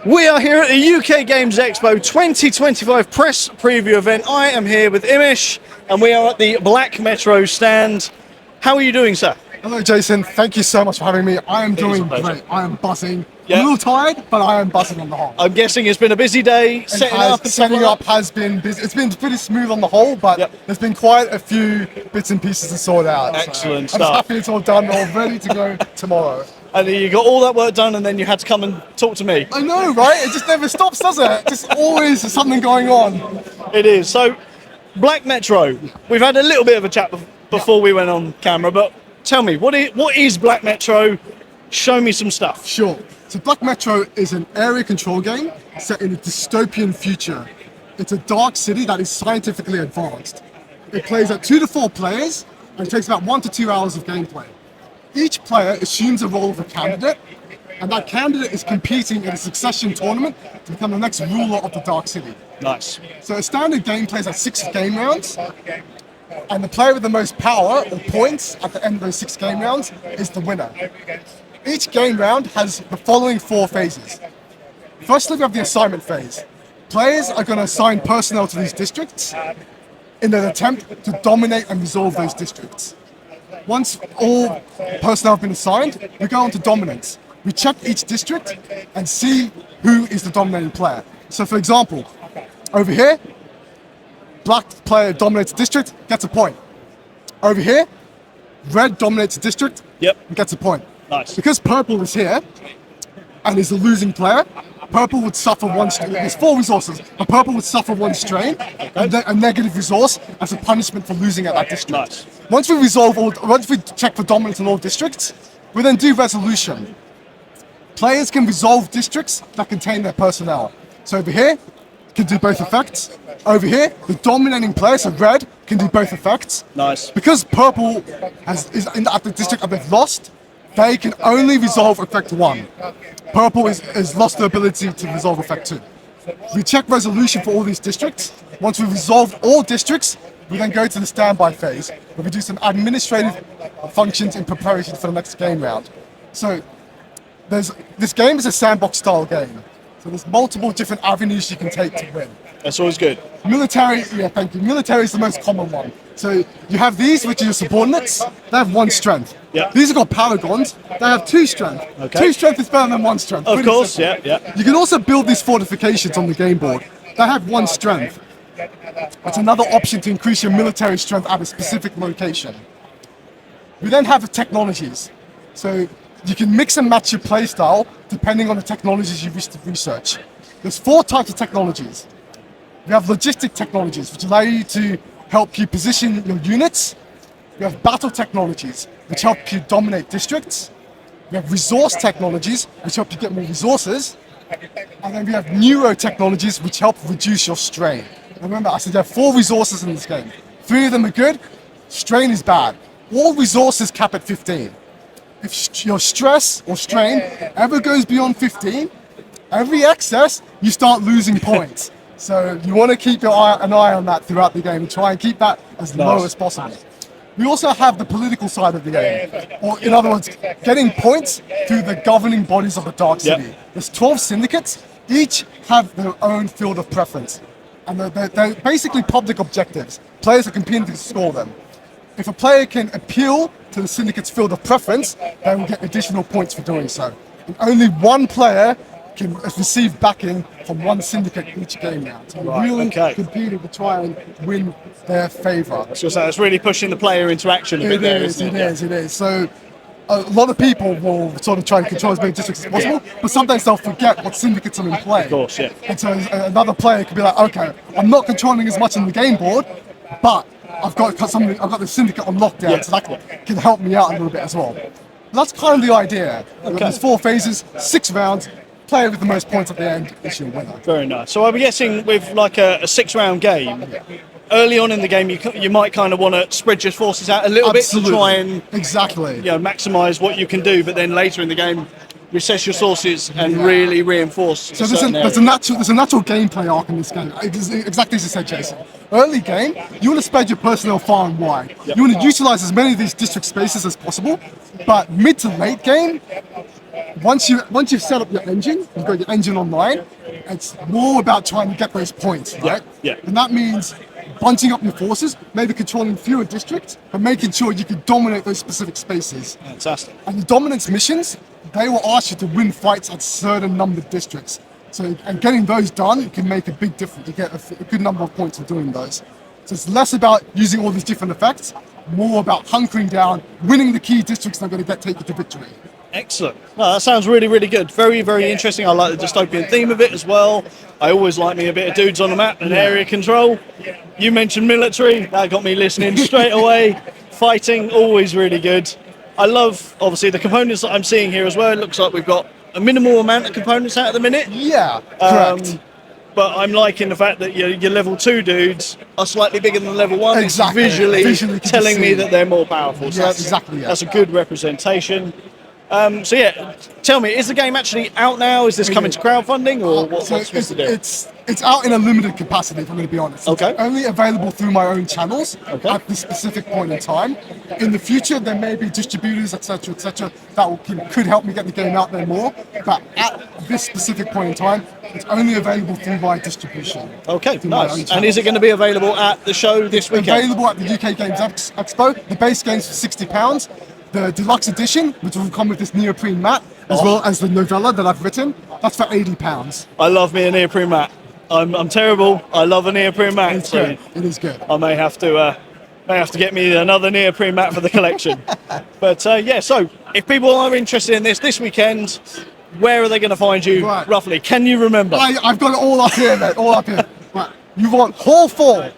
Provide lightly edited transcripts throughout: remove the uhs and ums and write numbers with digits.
We are here at the UK Games Expo 2025 press preview event. I am here with Imish and we are at the Black Metro stand. How are you doing, sir? Hello, Jason. Thank you so much for having me. I am doing great. I am buzzing. Yeah. I'm a little tired, but I am buzzing on the whole. I'm guessing it's been a busy day Setting up has been busy. It's been pretty smooth on the whole, but there's been quite a few bits and pieces to sort out. Excellent so stuff. I'm happy it's all done, all ready to go tomorrow. And you got all that work done and then you had to come and talk to me. I know, right? It just never stops, does it? Just always something going on. It is. So, Black Metro, we've had a little bit of a chat before we went on camera, but tell me, what is Black Metro? Show me some stuff. Sure. So Black Metro is an area control game set in a dystopian future. It's a dark city that is scientifically advanced. It plays at 2 to 4 players and takes about 1 to 2 hours of gameplay. Each player assumes the role of a candidate, and that candidate is competing in a succession tournament to become the next ruler of the dark city. Nice. So a standard game plays at 6 game rounds, and the player with the most power or points at the end of those 6 game rounds is the winner. Each game round has the following 4 phases. Firstly, we have the assignment phase. Players are going to assign personnel to these districts in an attempt to dominate and resolve those districts. Once all personnel have been assigned, we go on to dominance. We check each district and see who is the dominating player. So for example, over here, black player dominates district, gets a point. Over here, red dominates district, and gets a point. Nice. Because purple is here and is the losing player, purple would suffer one strain. There's 4 resources, but purple would suffer 1 strain, and a negative resource as a punishment for losing at that district. Nice. Once we check for dominance in all districts, we then do resolution. Players can resolve districts that contain their personnel. So over here, can do both effects. Over here, the dominating player, so red, can do both effects. Nice. Because purple is at the district that they've lost, they can only resolve effect 1. Purple is lost the ability to resolve effect 2. We check resolution for all these districts. Once we've resolved all districts, we then go to the standby phase, where we do some administrative functions in preparation for the next game round. So this game is a sandbox style game. So there's multiple different avenues you can take to win. That's always good. Military, thank you. Military is the most common one. So you have these, which are your subordinates. They have 1 strength. Yeah. These are called paragons. They have 2 strength. Okay. 2 strength is better than 1 strength. Of Pretty course, simple. yeah. You can also build these fortifications on the game board. They have 1 strength. It's another option to increase your military strength at a specific location. We then have the technologies. So you can mix and match your playstyle depending on the technologies you wish to research. There's 4 types of technologies. We have logistic technologies, which allow you to help you position your units. We have battle technologies, which help you dominate districts. We have resource technologies, which help you get more resources. And then we have neuro technologies, which help reduce your strain. Remember, I said there are 4 resources in this game. 3 of them are good, strain is bad. All resources cap at 15. If your stress or strain ever goes beyond 15, every excess, you start losing points. So you want to keep an eye on that throughout the game and try and keep that as low as possible. We also have the political side of the game, or in other words, getting points through the governing bodies of the Dark City. There's 12 syndicates, each have their own field of preference. And they're basically public objectives. Players are competing to score them. If a player can appeal to the syndicate's field of preference, they will get additional points for doing so. And only 1 player can receive backing from 1 syndicate each game now. So really competing to try and win their favour. So it's really pushing the player interaction a bit there, isn't it? It is. So a lot of people will sort of try and control as many districts as possible, but sometimes they'll forget what syndicates are in play. Of course, yeah. And so another player could be like, okay, I'm not controlling as much on the game board, but I've got the syndicate on lockdown, so that can help me out a little bit as well. That's kind of the idea. There's 4 phases, 6 rounds. Player with the most points at the end is your winner. Very nice. So I'm guessing with like a 6-round game, early on in the game, you might kind of want to spread your forces out a little bit to try and maximise what you can do. But then later in the game, recess your sources and really reinforce. So there's a natural gameplay arc in this game. Exactly as you said, Jason. Early game, you want to spread your personnel far and wide. Yep. You want to utilize as many of these district spaces as possible. But mid to late game, once you've set up your engine, you've got your engine online. It's more about trying to get those points, right? Yeah. And that means bunching up your forces, maybe controlling fewer districts, but making sure you can dominate those specific spaces. Fantastic. And the dominance missions, they will ask you to win fights at certain numbered districts. So, and getting those done can make a big difference. You get a good number of points for doing those. So it's less about using all these different effects, more about hunkering down, winning the key districts that are going to take you to victory. Excellent. No, that sounds really, really good. Very, very interesting. I like the dystopian theme of it as well. I always like me a bit of dudes on the map and area control. You mentioned military. That got me listening straight away. Fighting, always really good. I love, obviously, the components that I'm seeing here as well. It looks like we've got a minimal amount of components out at the minute. Yeah, correct. But I'm liking the fact that your level 2 dudes are slightly bigger than level 1. Exactly. It's visually telling me that they're more powerful. So Yes, exactly. That's a good representation. So yeah, tell me, is the game actually out now? Is this coming to crowdfunding, or what's supposed to do? It's out in a limited capacity, if I'm going to be honest. Okay. It's only available through my own channels at this specific point in time. In the future, there may be distributors, etc., that could help me get the game out there more. But at this specific point in time, it's only available through my distribution. Okay, nice. And is it going to be available at the show this weekend? Available at the UK Games Expo. The base game's for £60. The deluxe edition, which will come with this neoprene mat, as well as the novella that I've written, that's for £80. I love me a neoprene mat. I'm terrible. I love a neoprene mat. It's good. It is good. I may have to get me another neoprene mat for the collection. But yeah, so if people are interested in this weekend, where are they going to find you roughly? Can you remember? I've got it all up here, mate. All up here. Right. You want Hall 4,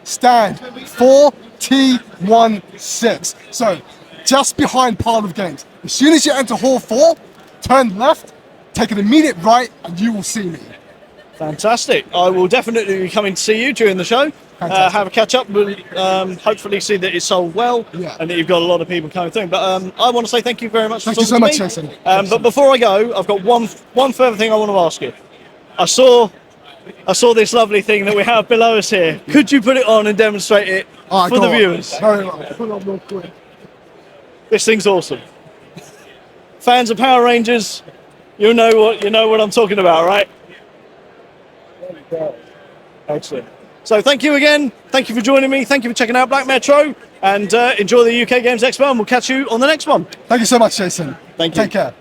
stand 4T16. So just behind Pile of Games. As soon as you enter Hall 4, turn left, take an immediate right, and you will see me. Fantastic. I will definitely be coming to see you during the show. Have a catch up. We'll hopefully see that it's sold well and that you've got a lot of people coming through. But I want to say thank you very much for talking to me. Thank you so much, Jason. But before I go, I've got one further thing I want to ask you. I saw this lovely thing that we have below us here. Could you put it on and demonstrate it for the viewers? Very well. Put it on real quick. This thing's awesome. Fans of Power Rangers, you know what I'm talking about, right? Excellent. So thank you again. Thank you for joining me. Thank you for checking out Black Metro, and enjoy the UK Games Expo, and we'll catch you on the next one. Thank you so much, Jason. Thank you. Take care.